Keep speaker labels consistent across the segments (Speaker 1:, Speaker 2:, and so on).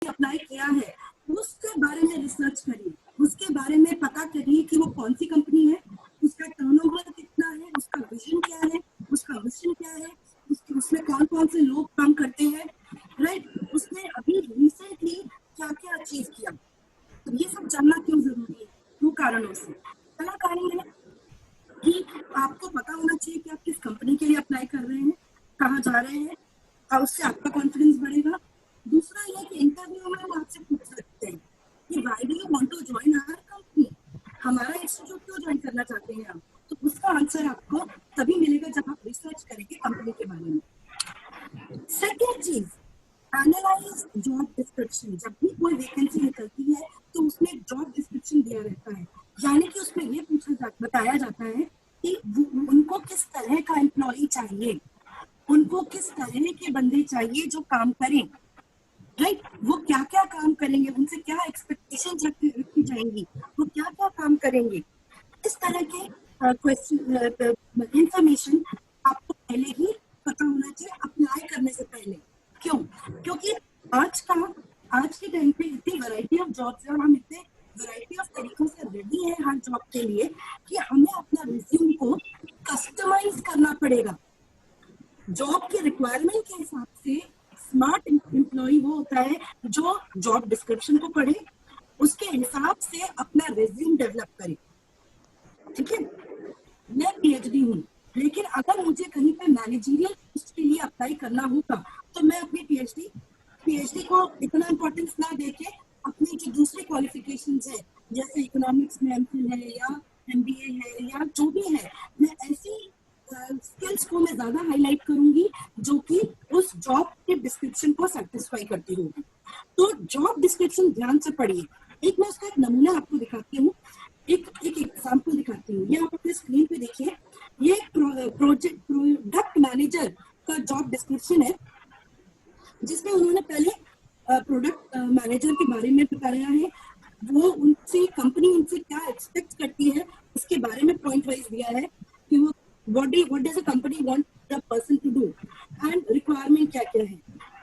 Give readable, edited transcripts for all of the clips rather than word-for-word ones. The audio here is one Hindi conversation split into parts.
Speaker 1: अप्लाई किया है उसके बारे में रिसर्च करिए, उसके बारे में पता करिए कि वो कौन सी कंपनी है, उसका टर्नओवर कितना है, उसका विजन क्या है, उसका मिशन क्या है, उसमें कौन कौन से लोग काम करते हैं, राइट, उसने अभी रिसेंटली क्या क्या अचीव किया। तो ये सब जानना क्यों जरूरी है? दो कारणों से। पहला कारण है कि आपको पता होना चाहिए कि आप किस कंपनी के लिए अप्लाई कर रहे हैं, कहाँ जा रहे हैं, और उससे आपका कॉन्फिडेंस बढ़ेगा। दूसरा ये कि इंटरव्यू में हम आपसे पूछ सकते हैं कि why do you want to join our company, हमारा इंस्टीट्यूट क्यों ज्वाइन करना चाहते हैं आप। तो उसका आंसर आपको तभी मिलेगा जब आप रिसर्च करेंगे कंपनी के बारे में। सेकेंड चीज, एनालाइज जॉब डिस्क्रिप्शन। जब भी कोई वैकेंसी निकलती है तो उसमें जॉब डिस्क्रिप्शन दिया रहता है, यानी कि उसमें ये बताया जाता है कि उनको किस तरह का एम्प्लॉय चाहिए, उनको किस तरह के बंदे चाहिए जो काम करें, राइट, वो क्या क्या काम करेंगे, उनसे क्या एक्सपेक्टेशन रखी जाएंगी, वो क्या क्या काम करेंगे। इस तरह के क्वेश्चन इंफॉर्मेशन आपको पहले ही पता होना चाहिए अप्लाई करने से पहले। क्यों? क्योंकि आज के टाइम पे इतनी वैरायटी ऑफ जॉब्स है और हम इतने वैरायटी ऑफ तरीकों से रेडी हैं हर जॉब के लिए कि हमें अपना रिज्यूम को कस्टमाइज करना पड़ेगा जॉब के रिक्वायरमेंट के हिसाब से। स्मार्ट एम्प्लॉय वो होता है जो जॉब डिस्क्रिप्शन को पढ़े, उसके हिसाब से अपना रिज्यूम डेवलप करे। ठीक है, मैं पीएचडी हूँ, लेकिन अगर मुझे कहीं पे मैनेजरियल पोस्ट के लिए अप्लाई करना होगा तो मैं अपनी पीएचडी को इतना इंपॉर्टेंस ना देके अपनी जो दूसरी क्वालिफिकेशंस है, जैसे इकोनॉमिक्स में एमफिल है या एमबीए है या जो भी है, मैं ऐसी स्किल्स को मैं ज्यादा हाईलाइट करूंगी जो कि उस जॉब के डिस्क्रिप्शन को सेटिस्फाई करती होगी। तो जॉब डिस्क्रिप्शन ध्यान से पढ़िए। एक मैं उसका एक नमूना आपको दिखाती हूँ, एक एग्जाम्पल दिखाती हूँ। ये आप अपने स्क्रीन पे देखिए, ये प्रोडक्ट मैनेजर का जॉब डिस्क्रिप्शन है जिसमें उन्होंने पहले प्रोडक्ट मैनेजर के बारे में बताया है, वो उनसे कंपनी उनसे क्या एक्सपेक्ट करती है उसके बारे में पॉइंट वाइज दिया है कि वो what does a company want the person to do and requirement क्या क्या है।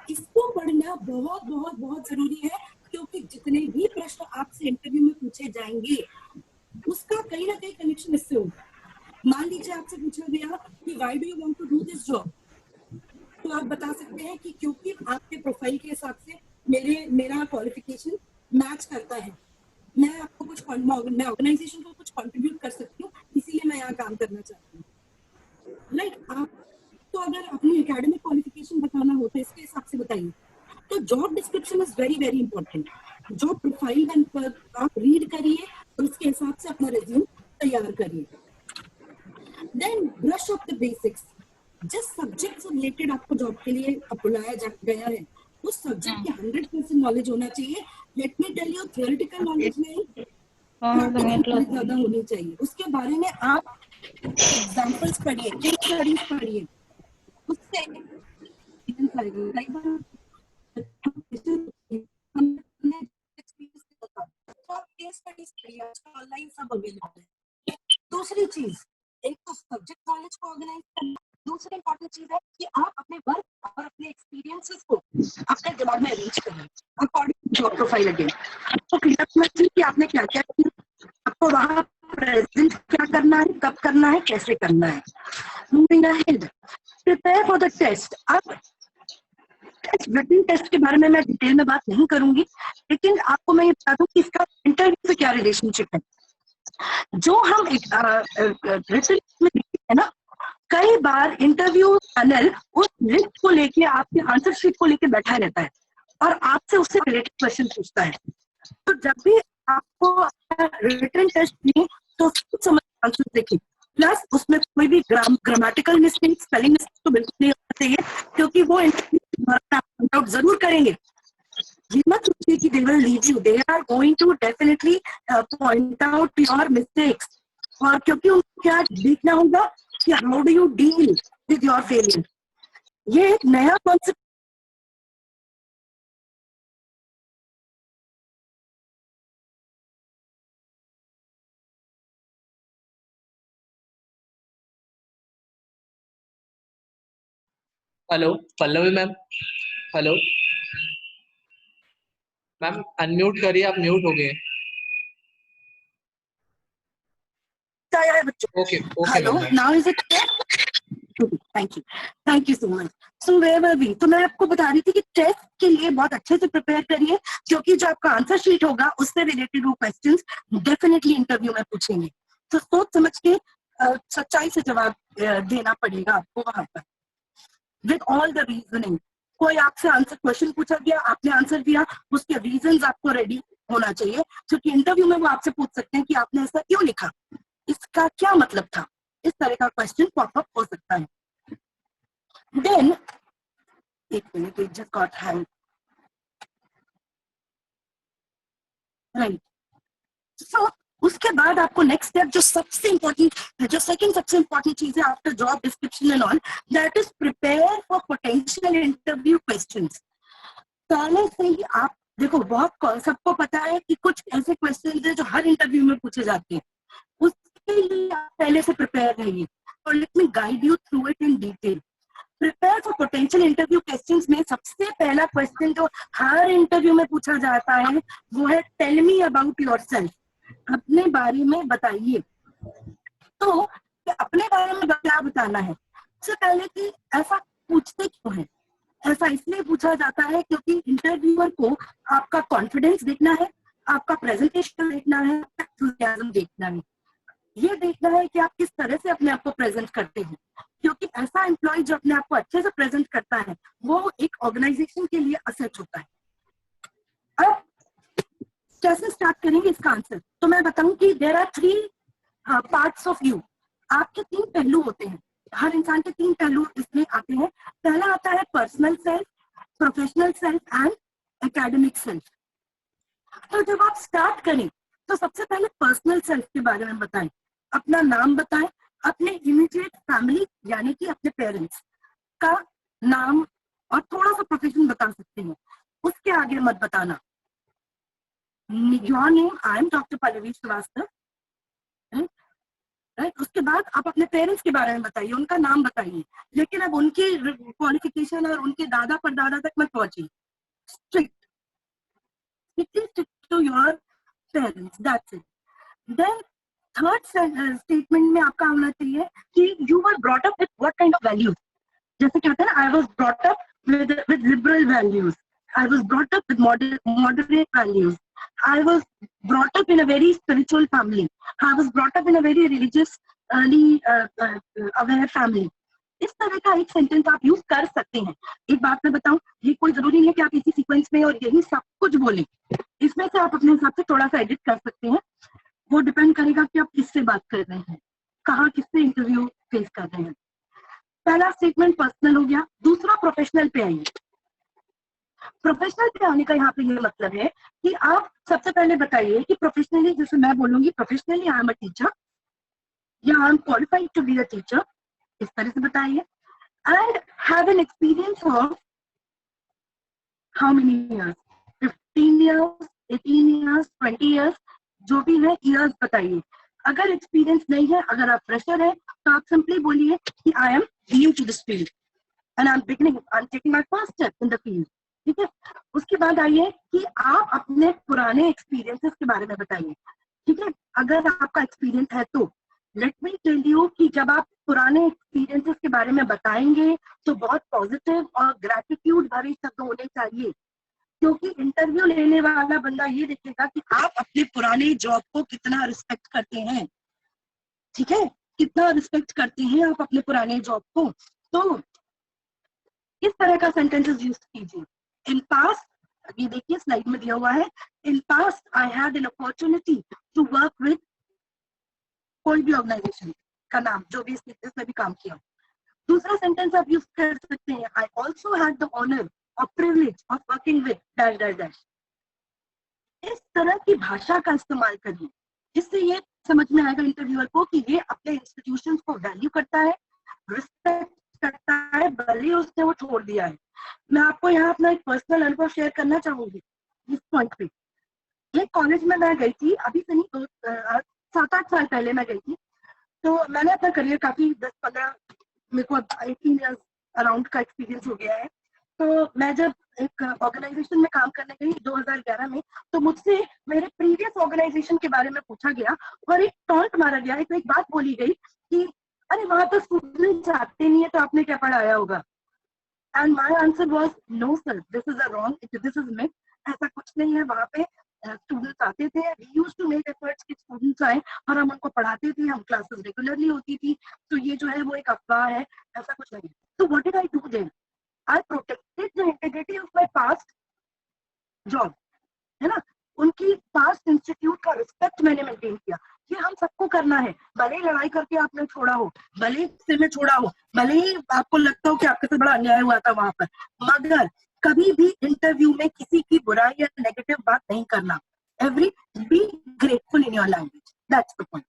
Speaker 1: इसको पढ़ना बहुत बहुत बहुत जरूरी है क्योंकि जितने भी प्रश्न आपसे इंटरव्यू में पूछे जाएंगे उसका कहीं ना कहीं कनेक्शन इससे होगा। मान लीजिए आपसे पूछा गया कि why do you want to do this job, तो आप बता सकते हैं कि क्योंकि आपके प्रोफाइल के हिसाब से मेरा क्वालिफिकेशन मैच करता है, मैं आपको कुछ मैं ऑर्गेनाइजेशन को कुछ कंट्रीब्यूट कर सकती हूँ, इसीलिए मैं यहाँ काम करना चाहती हूँ। राइट, आप तो अगर अपनी एकेडमिक क्वालिफिकेशन बताना हो तो इसके हिसाब से बताइए। तो job description is very very important. Job profile पर आप रीड करिए और उसके हिसाब से अपना रिज्यूम तैयार करिए। Then brush up the basics. जिस सब्जेक्ट से रिलेटेड आपको जॉब के लिए बुलाया गया है उस सब्जेक्ट की 100% नॉलेज होना चाहिए। Let me tell you, theoretical knowledge नहीं, प्रैक्टिकल नॉलेज ज्यादा होनी चाहिए। उसके बारे में आप एग्जांपल्स पढ़िए, केस स्टडीज पढ़िए, उससे लाइक ऑनलाइन सब अवेलेबल है। दूसरी चीज, एक तो सब्जेक्ट नॉलेज को ऑर्गेनाइज करना, दूसरी इंपॉर्टेंट चीज है कि आप अपने वर्क और अपने एक्सपीरियंसेस को अपने दिमाग में अरेंज करें according to job profile. Again आपको क्लियर होना चाहिए कि आपने क्या क्या किया, आपको वहां प्रेजेंट क्या करना है, कब करना है, कैसे करना है। Moving ahead, prepare for the test. अब रिटन टेस्ट के बारे में मैं डिटेल में बात नहीं करूंगी, लेकिन आपको मैं ये बता दूं कि इसका इंटरव्यू से क्या रिलेशनशिप है। जो हम रिटन में लिखते हैं ना, कई बार इंटरव्यू पैनल उस लिस्ट को लेके आपके आंसर शीट को लेके बैठा रहता है और आपसे उससे रिलेटेड क्वेश्चन पूछता है। तो जब भी आपको रिटन टेस्ट दें तो समझ आंसर देखिए, प्लस उसमें कोई भी ग्रामेटिकल मिस्टेक, स्पेलिंग मिस्टेक तो बिल्कुल नहीं होना चाहिए क्योंकि वो इंटरव्यू जरूर करेंगे। ये मत सोचिए कि they will leave you, they are going to definitely point out your mistakes। और क्योंकि उनको क्या देखना होगा कि how do you deal with your failure. ये एक नया concept.
Speaker 2: Hello Pallavi ma'am. Hello. Ma'am unmute करिए, आप म्यूट हो गए।
Speaker 1: आया है बच्चों?
Speaker 2: Okay okay
Speaker 1: hello,
Speaker 2: ma'am.
Speaker 1: Now is it clear? Thank you so much. So where were we? तो मैं आपको बता रही थी कि टेस्ट के लिए बहुत अच्छे से प्रिपेयर करिए, क्योंकि जो आपका आंसर शीट होगा उससे रिलेटेड वो क्वेश्चंस डेफिनेटली इंटरव्यू में पूछेंगे। तो सोच समझ के सच्चाई से जवाब देना पड़ेगा आपको वहां पर, विद ऑल द रीजनिंग। कोई आपसे आंसर क्वेश्चन पूछा गया, आपने आंसर दिया, उसके रीजंस आपको रेडी होना चाहिए, क्योंकि इंटरव्यू में वो आपसे पूछ सकते हैं कि आपने ऐसा क्यों लिखा, इसका क्या मतलब था। इस तरह का क्वेश्चन पॉपअप हो सकता है। देन एक minute, it just got hang, right. So उसके बाद आपको नेक्स्ट स्टेप जो सबसे इंपॉर्टेंट, जो सेकंड सबसे इंपॉर्टेंट चीज है after job description and all, that is prepare for potential interview questions. पहले से ही आप देखो, बहुत सबको पता है कि कुछ ऐसे क्वेश्चन है जो हर इंटरव्यू में पूछे जाते हैं, उसके लिए आप पहले से प्रिपेयर रहिए। और let me guide you through it in detail. Prepare for potential interview questions में सबसे पहला क्वेश्चन जो हर इंटरव्यू में पूछा जाता है वो है टेल मी अबाउट योरसेल्फ, अपने बारे में बताइए। तो अपने बारे में क्या बताना है? सबसे पहले कि ऐसा पूछते क्यों है? ऐसा इसलिए पूछा जाता है क्योंकि इंटरव्यूअर को आपका कॉन्फिडेंस देखना है, आपका प्रेजेंटेशन देखना है, एंथुसियाज्म देखना है। ये देखना है कि आप किस तरह से अपने आप को प्रेजेंट करते हैं, क्योंकि ऐसा एम्प्लॉय जो अपने आप को अच्छे से प्रेजेंट करता है वो एक ऑर्गेनाइजेशन के लिए असेट होता है। अब कैसे स्टार्ट करेंगे इसका आंसर? तो मैं बताऊं कि there are 3 parts of you. आपके 3 पहलू होते हैं, हर इंसान के 3 पहलू इसमें आते हैं। पहला आता है personal self, professional self and academic self. तो जब आप स्टार्ट करें तो सबसे पहले पर्सनल सेल्फ के बारे में बताएं, अपना नाम बताएं, अपने इमीडिएट फैमिली यानी कि अपने पेरेंट्स का नाम और थोड़ा सा प्रोफेशन बता सकते हैं, उसके आगे मत बताना। Your name, I am doctor Pallavi Shrivastava, right. उसके बाद आप अपने पेरेंट्स के बारे में बताइए, उनका नाम बताइए, लेकिन अब उनकी क्वालिफिकेशन और उनके दादा परदादा तक मत पहुंचिए। Strict to your parents, that's it. Then third statement में आपका होना चाहिए कि you were brought up with what kind of values. जैसे कहते हैं ना, I was brought up with liberal values, I was brought up with moderate values, I was brought up in a very spiritual family, I was brought up in a very religiously aware family। इस तरह का एक सेंटेंस आप यूज कर सकते हैं। एक बात मैं बताऊं, ये कोई जरूरी नहीं है कि आप इसी सीक्वेंस में और यही सब कुछ बोलें, इसमें से आप अपने हिसाब से थोड़ा सा एडिट कर सकते हैं। वो डिपेंड करेगा कि आप किससे बात कर रहे हैं, कहाँ किससे इंटरव्यू फेस कर रहे हैं। पहला स्टेटमेंट पर्सनल हो गया। दूसरा प्रोफेशनल पे आइए। प्रोफेशनल पे आने का यहाँ पे ये मतलब है कि आप सबसे पहले बताइए कि प्रोफेशनली, जैसे मैं बोलूंगी professionally I am a teacher या I am qualified to be a teacher, इस तरह से बताइए। And have an experience of how many years, 15 years, 18 years, 20 years, जो भी है इयर्स बताइए। अगर एक्सपीरियंस नहीं है, अगर आप फ्रेशर है, तो आप सिंपली बोलिए कि I am new to this field and I'm taking my first step in the field। ठीक है। उसके बाद आइए कि आप अपने पुराने एक्सपीरियंसेस के बारे में बताइए। ठीक है, अगर आपका एक्सपीरियंस है तो लेट मी टेल यू कि जब आप पुराने एक्सपीरियंसेस के बारे में बताएंगे तो बहुत पॉजिटिव और ग्रेटिट्यूड भरे शब्द होने चाहिए, क्योंकि इंटरव्यू लेने वाला बंदा ये देखेगा कि आप अपने पुराने जॉब को कितना रिस्पेक्ट करते हैं। ठीक है, कितना रिस्पेक्ट करते हैं आप अपने पुराने जॉब को। तो इस तरह का सेंटेंसेस यूज कीजिए। इन पास्ट, ये देखिए स्लाइड में दिया हुआ है, in past I had an opportunity to work with, कोई भी ऑर्गेनाइजेशन का नाम जो भी इसमें भी काम किया। दूसरा सेंटेंस आप यूज कर सकते हैं, I also had the honour और privilege of working with dash dash dash. इस तरह की भाषा का इस्तेमाल करिए, जिससे ये समझ में आएगा इंटरव्यूअर को कि ये अपने इंस्टीट्यूशंस को वैल्यू करता है, रिस्पेक्ट करता है, भले उसने वो छोड़ दिया है। मैं आपको यहाँ अपना एक पर्सनल अनुभव शेयर करना चाहूंगी इस पॉइंट पे। एक कॉलेज में मैं गई थी, अभी से नहीं, 7-8 साल पहले मैं गई थी। तो मैंने अपना करियर काफी 10-15, मेरे को 18 ईयर्स अराउंड का एक्सपीरियंस हो गया है। तो मैं जब एक ऑर्गेनाइजेशन में काम करने गई 2011 में, तो मुझसे मेरे प्रीवियस ऑर्गेनाइजेशन के बारे में पूछा गया और एक टॉन्ट मारा गया है, तो एक बात बोली गई कि अरे वहां तो स्टूडेंट आते नहीं है, तो आपने क्या पढ़ाया होगा। And my answer was no sir, this is a wrong, this is myth. ऐसा कुछ नहीं है, वहां पे स्टूडेंट्स आते थे, we used to make efforts कि स्टूडेंट्स आए और हम उनको पढ़ाते थे, हम क्लासेस रेगुलरली होती थी। तो ये जो है वो एक अफवाह है, ऐसा कुछ नहीं है। तो what did I do then? I protected the integrity of my past job, है ना। उनकी पास्ट इंस्टीट्यूट का रिस्पेक्ट मैंने मेंटेन किया। ये हम सबको करना है, भले ही लड़ाई करके आपने छोड़ा हो, भले ही से में छोड़ा हो, भले ही आपको लगता हो कि आपके साथ बड़ा अन्याय हुआ था वहां पर, मगर कभी भी इंटरव्यू में किसी की बुराई या नेगेटिव बात नहीं करना। Every be grateful in your language, that's the point.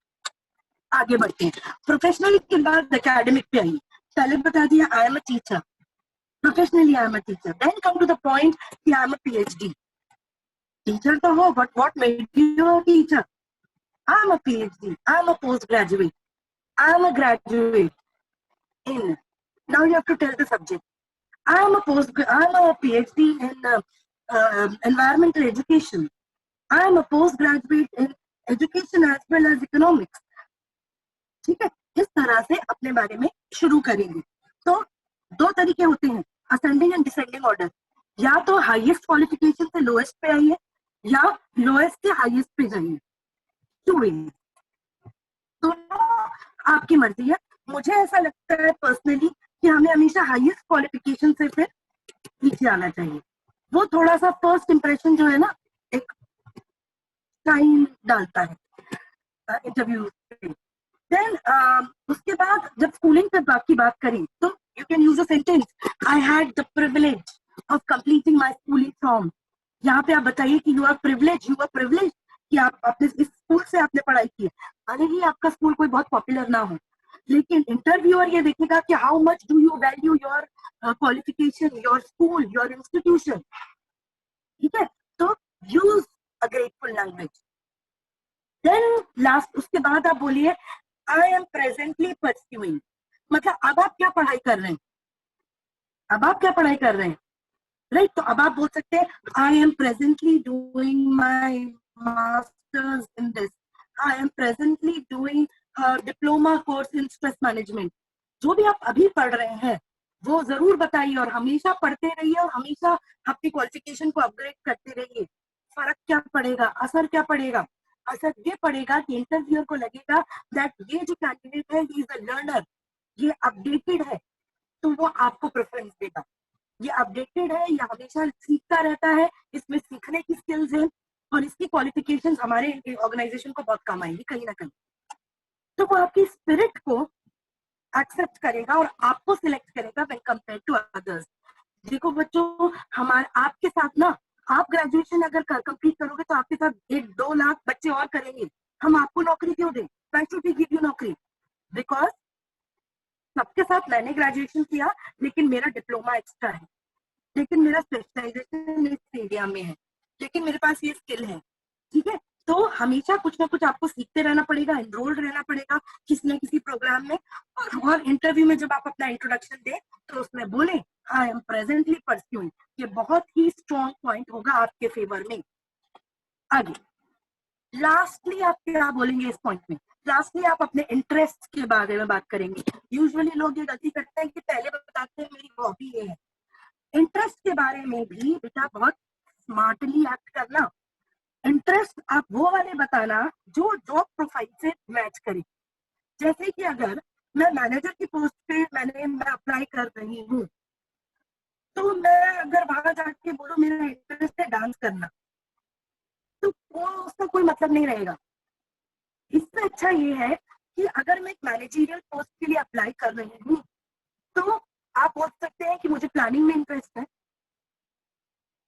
Speaker 1: आगे बढ़ते हैं। प्रोफेशनल के बाद एकेडमिक पे आइए। पहले बता दिया I am a teacher, professionally I am a teacher, then come to the point कि I am a PhD. Teacher तो हो, but what made you a teacher? I am a PhD, I am a post graduate, I am a graduate in, now you have to tell the subject. I am a PhD in environmental education. I am a postgraduate in education as well as economics. ठीक है, इस तरह से अपने बारे में शुरू करेंगे। तो दो तरीके होते हैं, असेंडिंग एंड डिसेंडिंग ऑर्डर। या तो हाईएस्ट क्वालिफिकेशन से लोएस्ट पे आइए, या लोएस्ट से हाईएस्ट पे जाइए। टू वे, दोनों आपकी मर्जी है। मुझे ऐसा लगता है पर्सनली कि हमें हमेशा हाईएस्ट क्वालिफिकेशन से फिर नीचे आना चाहिए। वो थोड़ा सा फर्स्ट इंप्रेशन जो है ना, एक टाइम डालता है इंटरव्यू पे। देन उसके बाद जब स्कूलिंग की बात करें, तो you can use a sentence, I had the privilege of completing my schooling from. यहाँ पे आप बताइए कि यू आर प्रिविलेज कि आप अपने इस स्कूल से आपने पढ़ाई की है। भले ही आपका स्कूल कोई बहुत पॉपुलर ना हो, लेकिन इंटरव्यूअर ये देखेगा कि how much do you value your qualification, your school, your institution. ठीक है, तो use a grateful language. Then last, उसके बाद आप बोलिए आई एम प्रेजेंटली परस्यूइंग, मतलब अब आप क्या पढ़ाई कर रहे हैं, अब आप क्या पढ़ाई कर रहे हैं, राइट। तो अब आप बोल सकते हैं I am presently doing my masters in this, I am presently doing diploma course in stress management. जो भी आप अभी पढ़ रहे हैं वो जरूर बताइए, और हमेशा पढ़ते रहिए, और हमेशा अपनी क्वालिफिकेशन को अपग्रेड करते रहिए। फर्क क्या पड़ेगा, असर क्या पड़ेगा? असर ये पड़ेगा कि इंटरव्यूअर को लगेगा दैट ये जो कैंडिडेट है, ही इज अ लर्नर, ये अपडेटेड है, तो वो आपको प्रेफरेंस देगा। ये अपडेटेड है, ये हमेशा सीखता रहता है, इसमें सीखने की स्किल्स है, और इसकी क्वालिफिकेशन हमारे ऑर्गेनाइजेशन को बहुत काम आएंगी कहीं ना कहीं। तो वो आपकी स्पिरिट को एक्सेप्ट करेगा और आपको सिलेक्ट करेगा व्हेन कंपेयर टू अदर्स। देखो बच्चों, हमारे आपके साथ ना, आप ग्रेजुएशन अगर कंप्लीट करोगे तो आपके साथ 1-2 लाख बच्चे और करेंगे। हम आपको नौकरी क्यों दें? Why should we give you नौकरी? बिकॉज सबके साथ मैंने ग्रेजुएशन किया, लेकिन मेरा डिप्लोमा एक्स्ट्रा है, लेकिन मेरा स्पेशलाइजेशन इस एरिया में है, लेकिन मेरे पास ये स्किल है। ठीक है, तो हमेशा कुछ ना कुछ आपको सीखते रहना पड़ेगा, एनरोल्ड रहना पड़ेगा किसी न किसी प्रोग्राम में। और इंटरव्यू में जब आप अपना इंट्रोडक्शन दें तो उसमें बोले आई एम प्रेजेंटली परस्यूइंग। ये बहुत ही स्ट्रॉन्ग पॉइंट होगा आपके फेवर में। आगे लास्टली आप क्या बोलेंगे इस पॉइंट में? लास्टली आप अपने इंटरेस्ट के बारे में बात करेंगे। यूजुअली लोग ये गलती करते हैं कि पहले बताते हैं मेरी हॉबी ये है। इंटरेस्ट के बारे में भी बेटा बहुत स्मार्टली एक्ट करना। इंटरेस्ट आप वो वाले बताना जो जॉब प्रोफाइल से मैच करे। जैसे कि अगर मैं मैनेजर की पोस्ट पे मैं अप्लाई कर रही हूँ, तो मैं अगर वहां जाके बोलूँ मेरा इंटरेस्ट है डांस करना, तो वो उसका कोई मतलब नहीं रहेगा। इससे अच्छा ये है कि अगर मैं एक मैनेजरियल पोस्ट के लिए अप्लाई कर रही हूँ, तो आप बोल सकते हैं कि मुझे प्लानिंग में इंटरेस्ट है,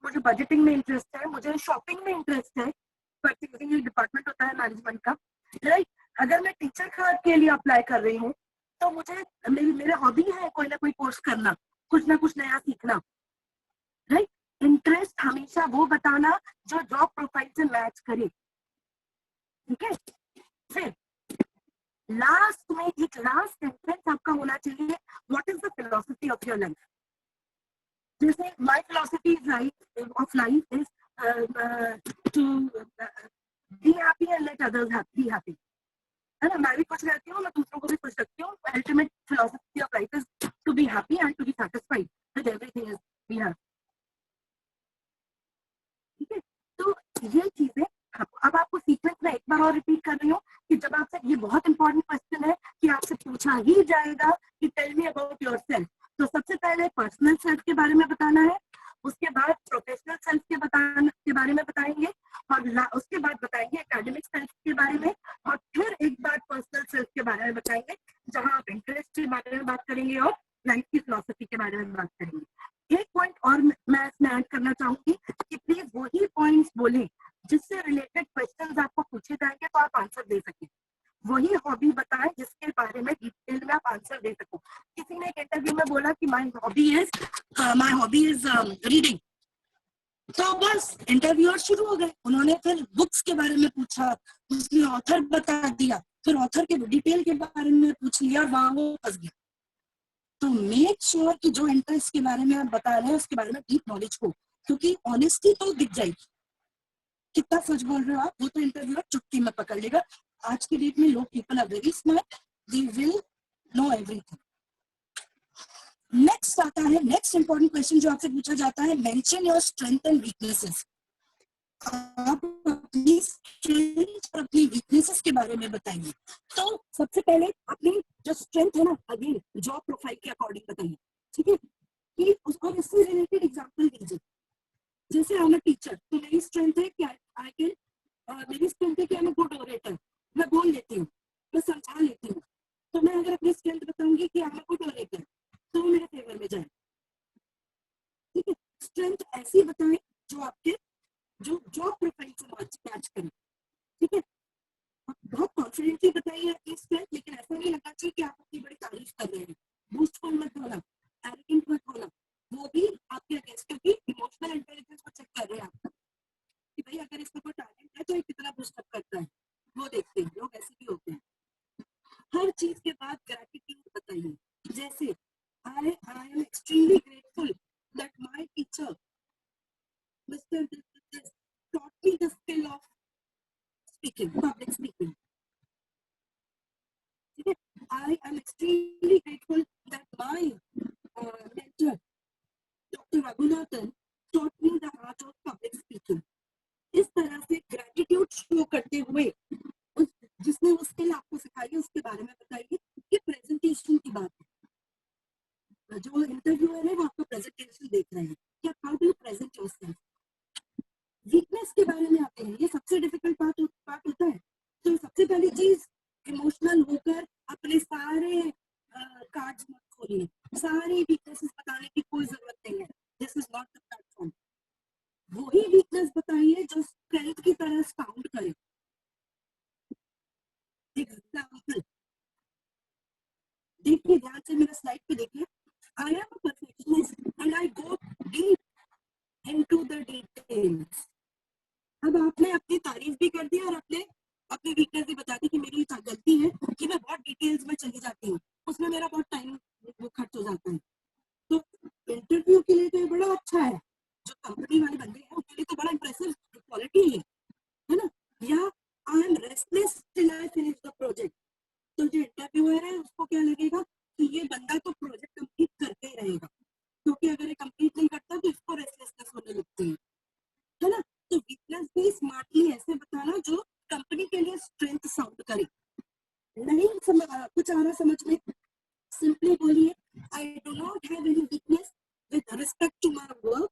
Speaker 1: मुझे बजटिंग में इंटरेस्ट है, मुझे शॉपिंग में इंटरेस्ट है। परचेजिंग एक डिपार्टमेंट होता है मैनेजमेंट का, राइट। अगर मैं टीचर के लिए अप्लाई कर रही हूँ, तो मुझे मेरे हॉबी है कोई ना कोई कोर्स करना, कुछ ना कुछ नया सीखना, राइट। इंटरेस्ट हमेशा वो बताना जो जॉब प्रोफाइल से मैच करे। ठीक है, फिर लास्ट में एक लास्ट सेंटेंस आपका होना चाहिए, what is the philosophy of your life. जैसे my philosophy of life is to be happy and let others be happy, है ना। मैं भी खुश रहती हूँ, मैं दूसरों को भी खुश रखती हूँ। Ultimate philosophy of life is to be happy and to be satisfied with everything we have. ठीक है, तो ये चीजें अब आपको सीक्वेंस में एक बार और रिपीट कर रही हूँ कि जब आपसे ये बहुत इंपॉर्टेंट क्वेश्चन है कि आपसे पूछा ही जाएगा कि टेल मी अबाउट योरसेल्फ, तो सबसे पहले पर्सनल सेल्फ के बारे में बताना है, उसके बाद प्रोफेशनल सेल्फ के बारे में बताएंगे, और उसके बाद बताएंगे एकेडमिक सेल्फ के बारे में, और फिर एक बार पर्सनल सेल्फ के बारे में बताएंगे, जहां आप इंटरेस्ट के बारे में बात करेंगे और लाइफ की फिलॉसफी के बारे में बात करेंगे। एक पॉइंट और मैं इसमें ऐड करना चाहूंगी कि प्लीज वही पॉइंट्स बोलें जिससे रिलेटेड क्वेश्चंस आपको पूछे जाएंगे तो आप आंसर दे सकें। वही हॉबी बताएं जिसके बारे में डिटेल में आप आंसर दे सको। किसी ने एक इंटरव्यू में बोला कि माय हॉबी इज रीडिंग, तो बस इंटरव्यूअर शुरू हो गए, उन्होंने फिर बुक्स के बारे में पूछा, उसने ऑथर बता दिया, फिर ऑथर के डिटेल के बारे में पूछ लिया और वहां वो फंस गया। तो मेक श्योर कि जो इंटरेस्ट के बारे में आप बता रहे हैं उसके बारे में डीप नॉलेज हो, क्योंकि ऑनेस्टी तो दिख जाएगी। कितना सच बोल रहे हो आप वो तो इंटरव्यूअर चुटकी में पकड़ लेगा। आज की डेट में लोग people are very smart, they will know everything. Next आता है, नेक्स्ट इंपॉर्टेंट क्वेश्चन जो आपसे पूछा जाता है, mention your strength and weaknesses. आप अपनी स्ट्रेंथ और अपनी वीकनेसेस के बारे में बताइए। तो सबसे पहले अपनी जो स्ट्रेंथ है ना, अगेन जॉब प्रोफाइल के अकॉर्डिंग बताइए, ठीक है, कि उसको इससे रिलेटेड एग्जांपल दीजिए। जैसे आई एम अ टीचर, तो मेरी स्ट्रेंथ है कि आई कैन मेरी स्ट्रेंथ है कि I am a good orator, मैं बोल लेती हूँ, मैं समझा लेती हूँ। तो मैं अगर अपनी स्ट्रेंथ बताऊंगी कि I am a good orator, तो मेरे फेवर में जाए। ठीक है, स्ट्रेंथ ऐसी बताएं जो आपके जो जॉब प्रोफाइल से मैच करे। ठीक है, बहुत कॉन्फिडेंटली बताइए आपकी स्ट्रेंथ, लेकिन ऐसा नहीं लगना चाहिए कि आप अपनी बड़ी तारीफ कर रहे हैं। बूस्टफुल मत होना, एरोगेंट मत होना, वो भी आपके अगेंस्ट, क्योंकि इमोशनल इंटेलिजेंस को चेक कर रहे हैं आप कि भाई अगर इसका कोई टैलेंट है तो ये कितना बूस्टअप करता है, वो देखते हैं, लोग ऐसे भी होते हैं। हर चीज के बाद ग्रेटिट्यूड बताइए। जैसे I am extremely grateful that my teacher mister this taught me the skill of speaking, public speaking. I am extremely grateful that my mentor, Dr. Raghunathan, taught me the art of public speaking. इस तरह से ग्रेटिट्यूड शो करते हुए उस जिसने वो स्किल आपको सिखाई उसके बारे में बताइए। कि प्रेजेंटेशन की बात है, जो इंटरव्यूअर है वो आपका प्रेजेंटेशन देख रहे हैं कि how do you present yourself. Weakness के बारे में आते हैं, ये सबसे डिफिकल्ट पार्ट होता है। तो सबसे पहली चीज, इमोशनल होकर अपने सारे कार्ड्स मत खोलिए, सारी वीकनेसेस बताने की कोई जरूरत नहीं है, this is not the platform. वही वीकनेस बताइए जो स्ट्रेंथ की तरह साउंड करे। एग्जाम्पल देखिए, ध्यान से मेरे स्लाइड पे देखिए, आई am a perfectionist and I go deep into the details. अब आपने अपनी तारीफ भी कर दी और अपने अपनी वीकनेस भी बता दी कि मेरी गलती है कि मैं बहुत डिटेल्स में चली जाती हूँ, उसमें मेरा बहुत टाइम वो खर्च हो जाता है। तो इंटरव्यू के लिए तो ये बड़ा अच्छा है, जो कंपनी वाले बंदे हैं उनके लिए तो बड़ा इंप्रेसिव क्वालिटी है ना। या I M restless till I finish the project, तो जो इंटरव्यूअर है उसको क्या लगेगा कि ये बंदा तो प्रोजेक्ट कंप्लीट करते ही रहेगा, क्योंकि अगर ये कंप्लीट नहीं करता तो इसको रेस्टलेसनेस होने लगती है ना। तो वीकनेस भी स्मार्टली ऐसे बताना जो कंपनी के लिए स्ट्रेंथ साउंड करे। नहीं कुछ आ रहा समझ में, सिंपली बोलिए, I do not have any weakness with respect to my work,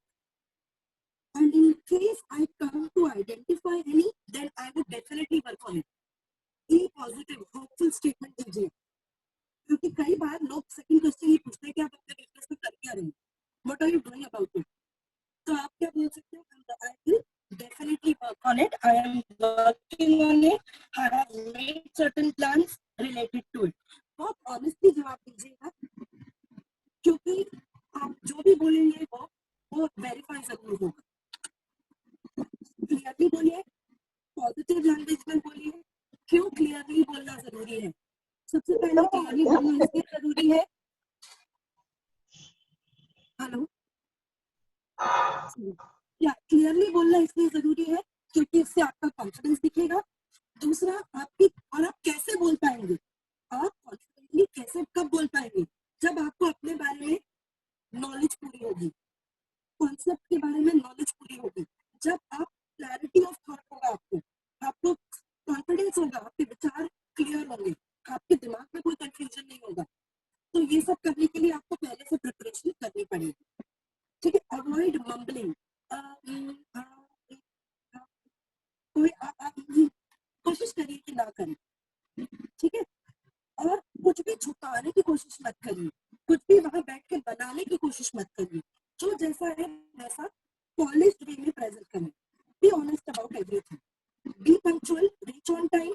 Speaker 1: and in case I come to identify any, then I would definitely work on it. Be positive, hopeful statement दीजिए, क्योंकि कई बार लोग सेकंड क्वेश्चन ये पूछते हैं कि आप अपने बिजनेस में कर क्या रहे हैं, what are you doing about it. तो आप क्या बोल सकते हो, I will definitely work on it, I am working on it, I have made certain plans related to it. बहुत ऑनेस्टली जवाब दीजिएगा, क्योंकि आप जो भी बोलेंगे वो वेरीफाई जरूर होगा। क्लियरली बोलिए, पॉजिटिव लैंग्वेज में बोलिए। क्यों क्लियरली बोलना जरूरी है? सबसे पहले क्लियरली बोलना इसलिए जरूरी है, हेलो या क्लियरली बोलना इसलिए जरूरी है क्योंकि इससे आपका कॉन्फिडेंस दिखेगा। दूसरा, आपकी और आप कैसे बोल पाएंगे, आप कॉन्फिडेंटली कैसे कब बोल पाएंगे, जब आपको अपने बारे में नॉलेज पूरी होगी, कॉन्सेप्ट के बारे में नॉलेज पूरी होगी, जब आप क्लैरिटी ऑफ थॉट होगा, आपको कॉन्फिडेंस होगा, आपके विचार क्लियर होंगे, आपके दिमाग में कोई कंफ्यूजन नहीं होगा। तो ये सब करने के लिए आपको पहले से प्रिपरेशन करनी पड़ेगी। ठीक है, अवॉइड मम्बलिंग, कोई कोशिश करिए कि ना करें। ठीक है, और कुछ भी छुपाने की कोशिश मत करिए, कुछ भी वहां बैठ के बनाने की कोशिश मत करिए। जो जैसा है वैसा पॉलिश्ड वे में प्रेजेंट करें। Be honest about everything, B punctual, reach on time,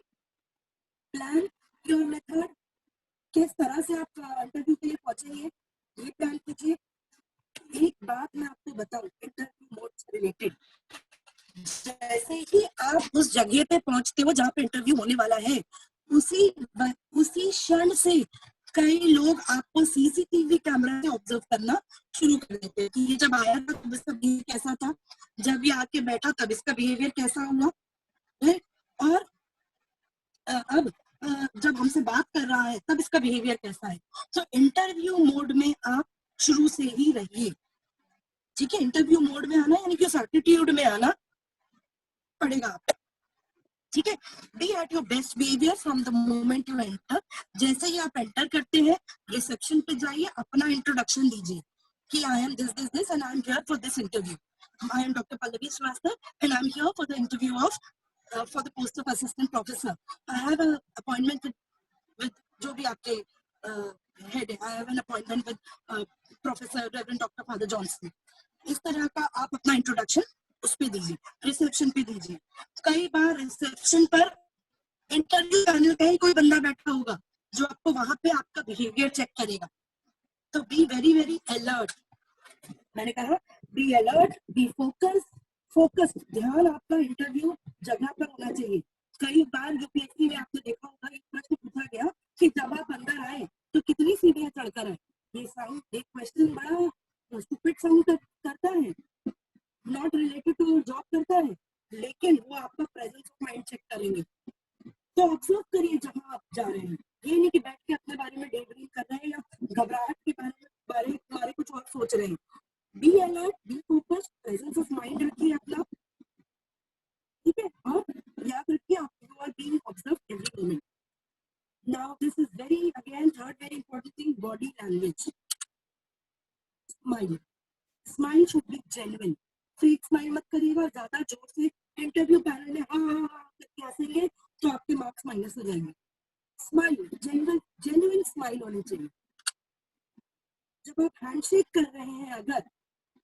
Speaker 1: plan your method, किस तरह से आप इंटरव्यू के लिए पहुंचेंगे ये प्लान कीजिए। एक बात मैं आपको बताऊं इंटरव्यू मोड से रिलेटेड, जैसे ही आप उस जगह पे पहुंचते हो जहाँ पे इंटरव्यू होने वाला है, उसी क्षण से कई लोग आपको सीसीटीवी कैमरा से ऑब्जर्व करना शुरू कर देते हैं कि ये जब आया था तब इसका बिहेवियर कैसा था, जब ये आके बैठा तब इसका बिहेवियर कैसा हुआ है, और अब जब हमसे बात कर रहा है तब इसका बिहेवियर कैसा है। तो इंटरव्यू मोड में आप शुरू से ही रहिए। ठीक है, इंटरव्यू मोड में आना यानी कि उस एटीट्यूड में आना पड़ेगा। ठीक है, be at your best behaviour from the moment you enter. जैसे ही आप एंटर करते हैं रिसेप्शन पे जाइए, अपना इंट्रोडक्शन दीजिए कि I am this and I am here for this interview. I am doctor Pallavi Shrivastava and I am here for the interview of for the post of assistant professor. I have a appointment with जो भी आपके हेड है, I have an appointment with professor reverend doctor father Johnson. इस तरह का आप अपना इंट्रोडक्शन उस पे दीजिए, रिसेप्शन पे दीजिए। कई बार रिसेप्शन पर इंटरव्यू पैनल का ही कोई बंदा बैठा होगा जो आपको वहां पे आपका बिहेवियर चेक करेगा। तो बी वेरी वेरी अलर्ट। मैंने कहा बी अलर्ट, बी फोकस्ड, ध्यान आपका इंटरव्यू जगह पर होना चाहिए। कई बार यूपीएससी में आपने देखा होगा एक प्रश्न पूछा गया कि जब आप अंदर आए तो कितनी सीढ़ियां चढ़कर आए। ये साउंड, एक क्वेश्चन बड़ा स्टूपिड साउंड करता है, नॉट रिलेटेड टू जॉब करता है, लेकिन वो आपका प्रेजेंस ऑफ माइंड चेक करेंगे। तो ऑब्जर्व करिए जहां आप जा रहे हैं, ये नहीं कि बैठ के अपने बारे में डे ड्रीम कर रहे हैं या घबराहट के बारे कुछ और सोच रहे हैं। Be alert, be focused, presence of mind रखिए अपना। ठीक है, और याद रखिए आप you are being observed every moment. Now this is very again third very important thing, body language. Smile, smile should be genuine. Fake smile मत करिएगा, ज्यादा जोर से इंटरव्यू पैनल में हाँ हाँ हाँ करके हंसेंगे तो आपके मार्क्स माइनस हो जाएंगे। स्माइल, जेन्युइन स्माइल होनी चाहिए। जब आप हैंडशेक कर रहे हैं, अगर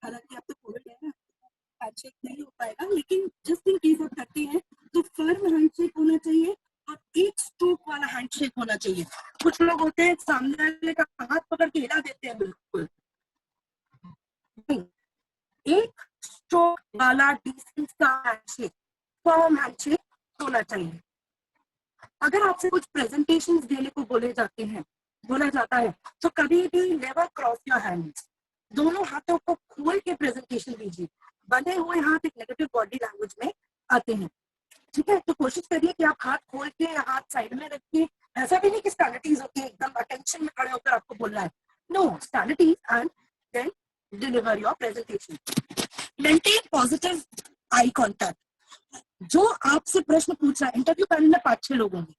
Speaker 1: हालांकि आप तो कोविड है ना, हैंडशेक नहीं हो पाएगा, लेकिन जस्ट इन केस आप करते हैं तो फर्म हैंडशेक होना चाहिए और एक स्ट्रोक वाला हैंडशेक होना चाहिए। कुछ लोग होते हैं सामने वाले का हाथ पकड़ के हिला देते हैं, बिल्कुल एक स्ट्रोक वाला डिसेंट सा हैंडशेक, फर्म हैंडशेक होना चाहिए। अगर आपसे कुछ प्रेजेंटेशंस देने को बोला जाता है तो कभी भी नेवर क्रॉस योर हैंड्स। दोनों हाथों को खोल के प्रेजेंटेशन दीजिए। बने हुए हाथ एक नेगेटिव बॉडी लैंग्वेज में आते हैं। ठीक है, तो कोशिश करिए कि आप हाथ खोल के हाथ साइड में रखिए। ऐसा भी नहीं कि स्टैंडिटीज होती है एकदम अटेंशन में खड़े होकर आपको बोलना है, नो, स्टैंडिटीज and then deliver your presentation. Maintain positive eye contact. जो आपसे प्रश्न पूछ रहा है, इंटरव्यू पैनल में 5-6 लोग होंगे,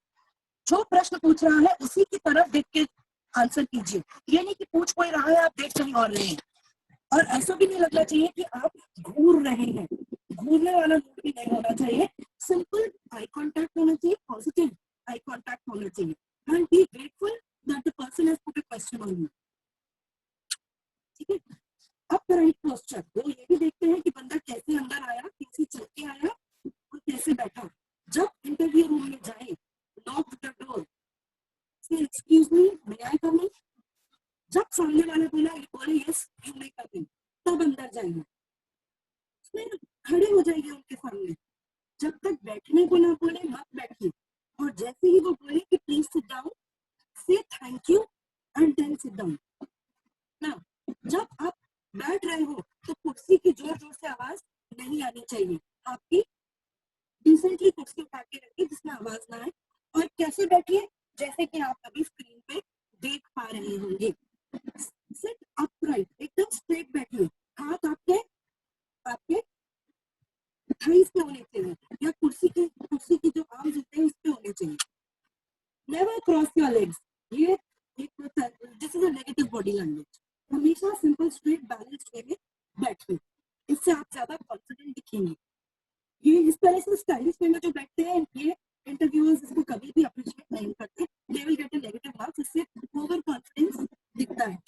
Speaker 1: जो प्रश्न पूछ रहा है उसी की तरफ देख के आंसर कीजिए। ये नहीं कि पूछ कोई रहा है आप देख कहीं और रहे हैं। और ऐसा भी नहीं लगना चाहिए कि आप घूर रहे हैं, घूरने वाला मूड भी नहीं होना चाहिए। सिंपल आई कॉन्टैक्ट होना चाहिए, पॉजिटिव आई कॉन्टैक्ट होना चाहिए, and be grateful that the person has put a question on you. ठीक है, अब राइट पोस्चर, वो ये भी देखते हैं कि बंदा कैसे अंदर आया, कैसे चल के आया और कैसे बैठा। जब इंटरव्यू रूम में जाए, knock the door, say excuse me, मे आई कम इन। जब सामने वाला बोले यस यू मे कम इन, तब अंदर जाइए, फिर खड़े हो जाइए उनके सामने। जब तक बैठने को ना बोले मत बैठिए, और जैसे ही वो बोले कि please sit down, say thank you and then sit down. ना, जब आप बैठ रहे हो तो कुर्सी की जोर जोर से चाहिए आपकी, डिसेंटली कुर्सी उठा के रखिए जिसमें आवाज ना आए, और कैसे बैठिए जैसे कि आप अभी स्क्रीन पे देख पा रहे होंगे। सिट अपराइट, एकदम स्ट्रेट बैठिए, हाथ आपके आपके थाइस पे होने चाहिए या कुर्सी की जो आर्म्स होते हैं उस पे होने चाहिए। नेवर क्रॉस योर लेग्स, ये this is a negative body language. हमेशा सिंपल स्ट्रेट बैलेंस्ड वे में बैठिए, इससे आप ज्यादा कॉन्फिडेंट दिखेंगे। ये इस तरह से स्टाइलिश वे में जो बैठते हैं, ये इंटरव्यूअर्स इसको कभी भी अप्रिशिएट नहीं करते, they will get a negative marks, इससे ओवर कॉन्फिडेंस दिखता है।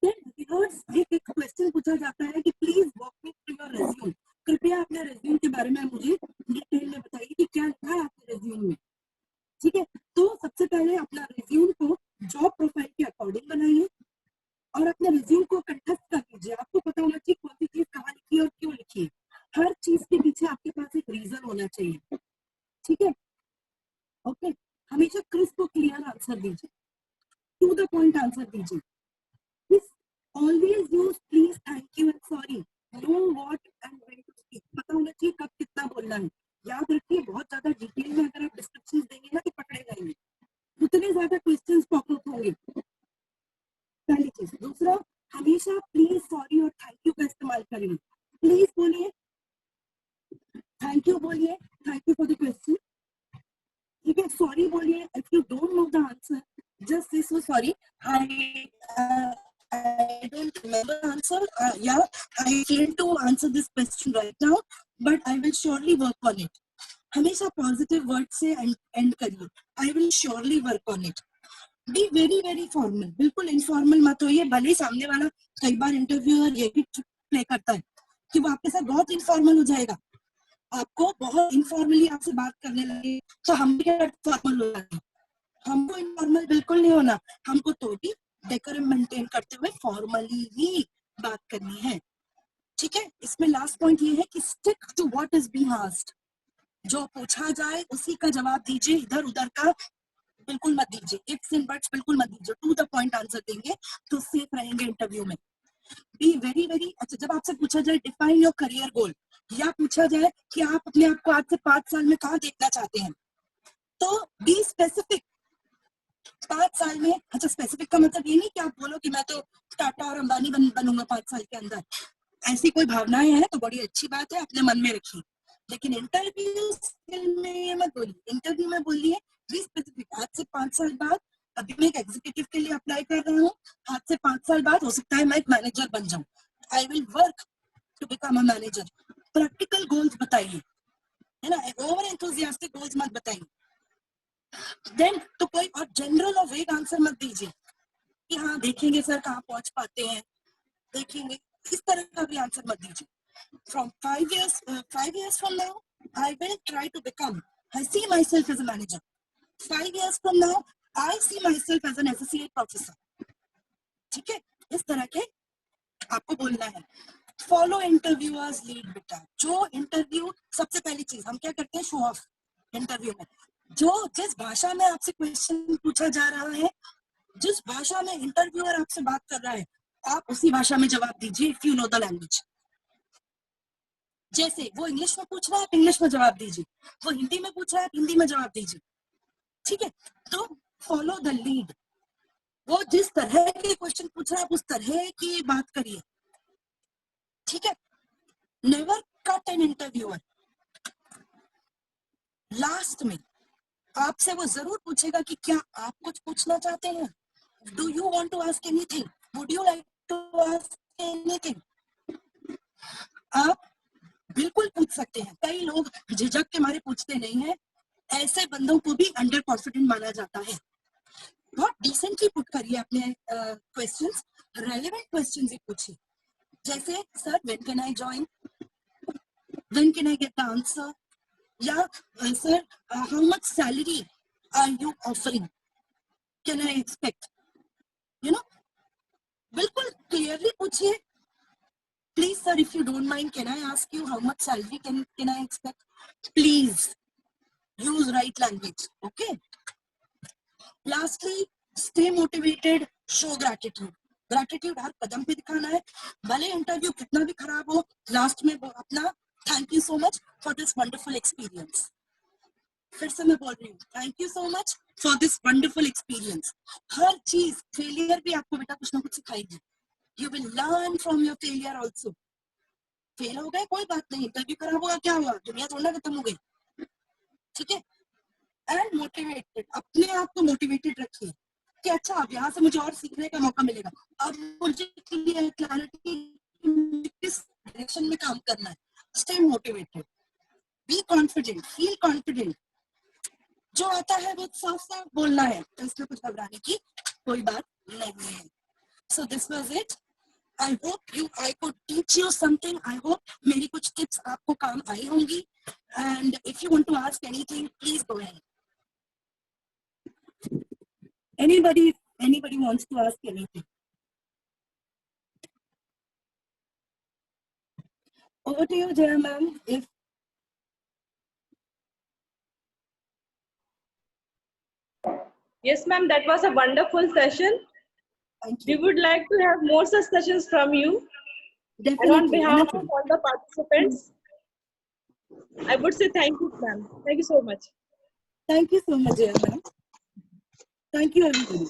Speaker 1: एक क्वेश्चन पूछा जाता है कि please walk me through your resume, कृपया अपने रेज्यूम के बारे में मुझे डिटेल में बताइए कि क्या लिखा है आपके रेज्यूम में। ठीक है, तो सबसे पहले अपना रेज्यूम को जॉब प्रोफाइल के अकॉर्डिंग बनाइए और अपने रिज्यूम को कंठस्थ कर लीजिए। आपको पता होना चाहिए कौन सी चीज कहाँ लिखी है और क्यों लिखी है। हर चीज के पीछे आपके पास एक रीजन होना चाहिए। ठीक है, ओके। हमेशा क्रिस्प और क्लियर आंसर दीजिए, टू द पॉइंट आंसर दीजिए। Always use please, thank you and sorry, know what and when to speak, पता होना चाहिए कब कितना बोलना है। याद रखिए, बहुत ज्यादा डिटेल में अगर आप डिस्क्रिप्शन देंगे ना तो पकड़े जाएंगे, उतने ज्यादा क्वेश्चंस पॉपअप होंगे, पहली चीज। दूसरा, हमेशा प्लीज, सॉरी और थैंक यू का इस्तेमाल करिए। प्लीज बोलिए, थैंक यू बोलिए, thank you for the question. ठीक है, सॉरी बोलिए, if you don't know the answer just say so sorry, I don't remember the answer. Yeah, I failed to answer this question right now, but I will surely work on it. हमेशा पॉजिटिव वर्ड से एंड करिए, I will surely work on it. Be very very formal, बिल्कुल इनफॉर्मल मत होइए। भले सामने वाला कई बार इंटरव्यूअर ये भी प्ले करता है कि वो आपके साथ बहुत इनफॉर्मल हो जाएगा, आपको बहुत इनफॉर्मली आपसे बात करने लगे तो हम भी फॉर्मल हो जाएंगे। हमको इनफॉर्मल बिल्कुल नहीं होना, हमको तो भी डेकोरम मेंटेन करते हुए फॉर्मली ही बात करनी है। ठीक है, इसमें लास्ट पॉइंट ये है कि stick to what is being asked, जो पूछा जाए उसी का जवाब दीजिए, इधर उधर का बिल्कुल मत दीजिए, इफ्स एंड बट्स बिल्कुल मत दीजिए, टू द पॉइंट आंसर देंगे तो सेफ रहेंगे इंटरव्यू में। बी वेरी वेरी, अच्छा जब आपसे पूछा जाए डिफाइन योर करियर गोल, या पूछा जाए कि आप अपने आप को आज से 5 साल में कहाँ देखना चाहते हैं, तो बी स्पेसिफिक। 5 साल में, अच्छा स्पेसिफिक का मतलब ये नहीं कि आप बोलो कि मैं तो टाटा और अंबानी बनूंगा 5 साल के अंदर। ऐसी कोई भावनाएं हैं तो बड़ी अच्छी बात है, अपने मन में रखिए, लेकिन इंटरव्यू में ये मत बोलिए। इंटरव्यू में बोलिए बी स्पेसिफिक, आज से 5 साल बाद, अभी मैं एक एग्जीक्यूटिव के लिए अप्लाई कर रहा हूँ, आज से 5 साल बाद हो सकता है मैं एक मैनेजर बन जाऊं, I will work to become a manager. Practical goals बताइए, है ना, ओवर एंथुसियास्टिक गोल्स मत बताइए। देन तो कोई और जनरल और वेग आंसर मत दीजिए कि हाँ देखेंगे सर कहाँ पहुंच पाते हैं, देखेंगे, इस तरह का भी आंसर मत दीजिए। From 5 years from now, I will try to become. I see myself as a manager. 5 years from now, I see myself as an associate professor. ठीक है, इस तरह के आपको बोलना है। फॉलो इंटरव्यूअर्स लीड बेटा, जो इंटरव्यू, सबसे पहली चीज हम क्या करते हैं, शो ऑफ इंटरव्यू में। जो जिस भाषा में आपसे क्वेश्चन पूछा जा रहा है, जिस भाषा में इंटरव्यूअर आपसे बात कर रहा है, आप उसी भाषा में जवाब दीजिए, if you know the language. जैसे वो इंग्लिश में पूछ रहा है, आप इंग्लिश में जवाब दीजिए, वो हिंदी में पूछ रहा है, आप हिंदी में जवाब दीजिए। ठीक है, तो फॉलो द लीड, वो जिस तरह के क्वेश्चन पूछ रहा है आप उस तरह की बात करिए। ठीक है, never cut an interviewer. Last में आपसे वो जरूर पूछेगा कि क्या आप कुछ पूछना चाहते हैं, do you want to ask anything, would you like to ask anything. आप बिल्कुल पूछ सकते हैं, कई लोग झिझक के मारे पूछते नहीं है, ऐसे बंदों को भी अंडर कॉन्फिडेंट माना जाता है। बहुत डिसेंटली पुट करिए अपने क्वेश्चंस, रेलेवेंट क्वेश्चंस ही पूछिए, जैसे sir when can I join, when can I get the answer, या sir how much salary are you offering, can I expect, you know, बिल्कुल क्लियरली पूछिए। Please sir if you don't mind can I ask you how much salary can I expect, please use right language. Okay, lastly, stay motivated, show gratitude. Gratitude हर कदम पे दिखाना है, भले इंटरव्यू कितना भी खराब हो, लास्ट में वो अपना thank you so much for this wonderful experience. फिर से मैं बोल रही हूँ, thank you so much for this wonderful experience. हर चीज, फेलियर भी आपको बेटा कुछ ना कुछ सिखाएगी। You will learn from your failure also. Fail हो गए कोई बात नहीं, इंटरव्यू खराब हुआ क्या हुआ, दुनिया थोड़ा खत्म हो गई, ठीक है। एंड मोटिवेटेड, अपने आप को मोटिवेटेड रखिए कि अच्छा अब यहाँ से मुझे और सीखने का मौका मिलेगा, अब मुझे क्लैरिटी किस डायरेक्शन में काम करना है। Stay motivated, be confident, feel confident. जो आता है वो साफ साफ बोलना है, तो इसमें कुछ घबराने की कोई बात नहीं है। So this was it. I hope I could teach you something. I hope मेरी कुछ tips आपको काम आई होंगी. And if you want to ask anything, please go ahead. Anybody wants to ask anything? Over to you, Jaya ma'am.
Speaker 3: Yes, ma'am, that was a wonderful session.
Speaker 1: Thank
Speaker 3: We
Speaker 1: you.
Speaker 3: would like to have more such sessions from you.
Speaker 1: Definitely.
Speaker 3: And on behalf
Speaker 1: anything.
Speaker 3: of all the participants, I would say thank you, ma'am. Thank you so much.
Speaker 1: Thank you so much, Jaya ma'am. Thank you, everybody.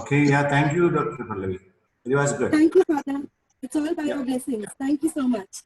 Speaker 4: Okay, yeah, thank you, Dr. Pallavi. It was good.
Speaker 1: Thank you, Father. It's all by your blessings. Thank you so much.